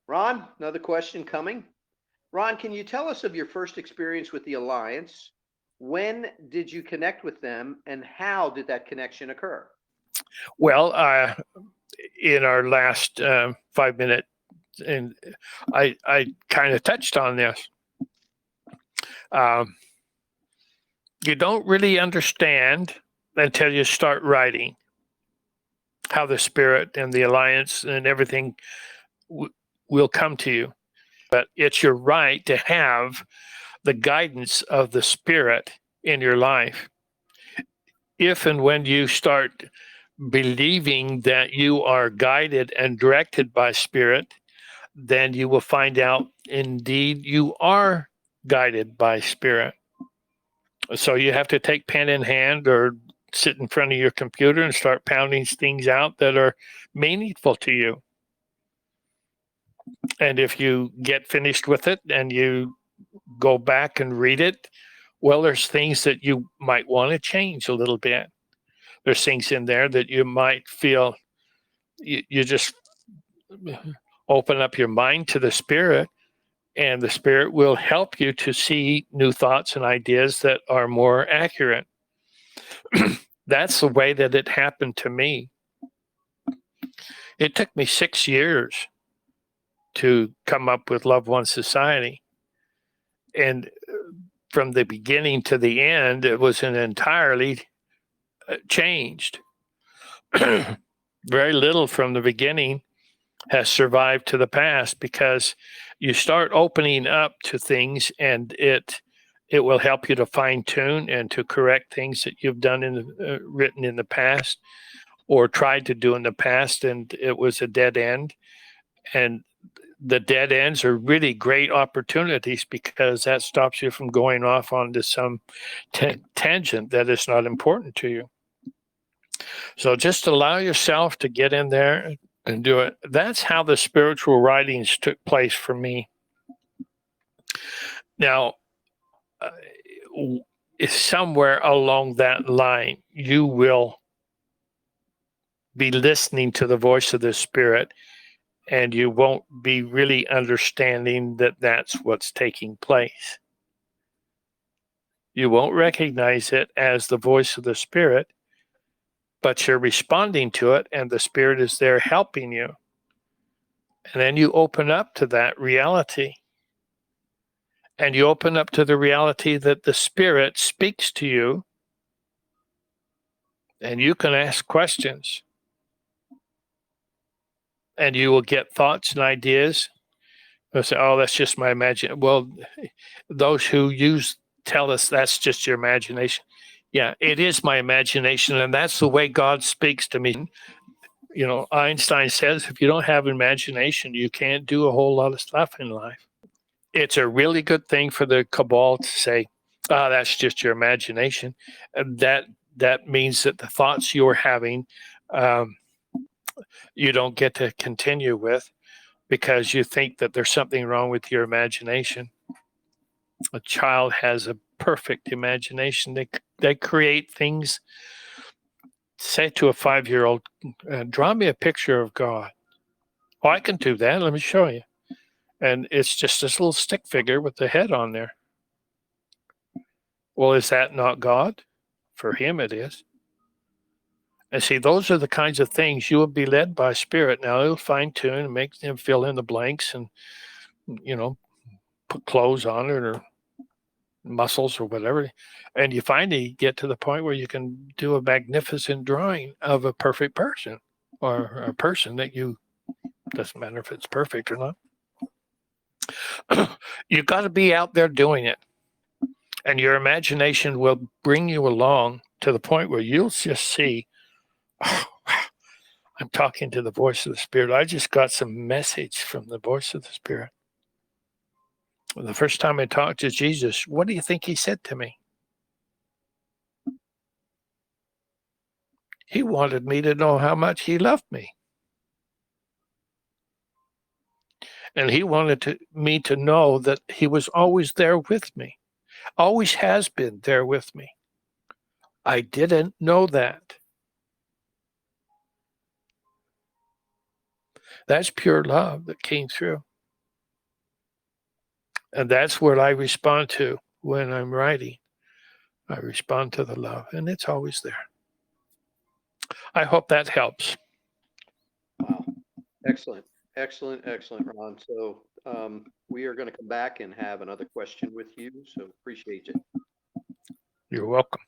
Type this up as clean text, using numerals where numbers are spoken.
Ron, another question coming. Ron, can you tell us of your first experience with the Alliance? When did you connect with them, and how did that connection occur? Well, in our last 5 minute, and I kind of touched on this. Um, you don't really understand until you start writing how the Spirit and the Alliance and everything will come to you. But it's your right to have the guidance of the Spirit in your life. If and when you start believing that you are guided and directed by Spirit, then you will find out indeed you are guided by Spirit. So you have to take pen in hand or sit in front of your computer and start pounding things out that are meaningful to you. And if you get finished with it and you go back and read it, well, there's things that you might want to change a little bit. There's things in there that you might feel you just open up your mind to the Spirit, and the Spirit will help you to see new thoughts and ideas that are more accurate. That's the way that it happened to me. It took me 6 years to come up with Love One Society. And from the beginning to the end, it was an entirely changed. Very little from the beginning has survived to the past, because you start opening up to things, and it will help you to fine tune and to correct things that you've done written in the past or tried to do in the past, and it was a dead end. And the dead ends are really great opportunities, because that stops you from going off onto some tangent that is not important to you. So just allow yourself to get in there and do it. That's how the spiritual writings took place for me. Now, somewhere along that line, you will be listening to the voice of the Spirit, and you won't be really understanding that that's what's taking place. You won't recognize it as the voice of the Spirit, but you're responding to it, and the Spirit is there helping you. And then you open up to that reality. And you open up to the reality that the Spirit speaks to you, and you can ask questions. And you will get thoughts and ideas. They'll say, oh, that's just my imagination. Well, those who tell us that's just your imagination. Yeah, it is my imagination, and that's the way God speaks to me. You know, Einstein says if you don't have imagination, you can't do a whole lot of stuff in life. It's a really good thing for the cabal to say, oh, that's just your imagination. That means that the thoughts you're having, you don't get to continue with, because you think that there's something wrong with your imagination. A child has a perfect imagination. They create things. Say to a 5-year-old, draw me a picture of God. Oh, I can do that. Let me show you. And it's just this little stick figure with the head on there. Well, is that not God? For him, it is. And see, those are the kinds of things you will be led by Spirit. Now, it'll fine tune and make them fill in the blanks and, put clothes on it or muscles or whatever. And you finally get to the point where you can do a magnificent drawing of a perfect person, or a person that doesn't matter if it's perfect or not. You got to be out there doing it. And your imagination will bring you along to the point where you'll just see, oh, I'm talking to the voice of the Spirit. I just got some message from the voice of the Spirit. The first time I talked to Jesus, what do you think he said to me? He wanted me to know how much he loved me. And he wanted me to know that he was always there with me, always has been there with me. I didn't know that. That's pure love that came through. And that's what I respond to when I'm writing. I respond to the love, and it's always there. I hope that helps. Wow. Excellent. Excellent. Excellent, Ron. So we are going to come back and have another question with you. So appreciate it. You're welcome.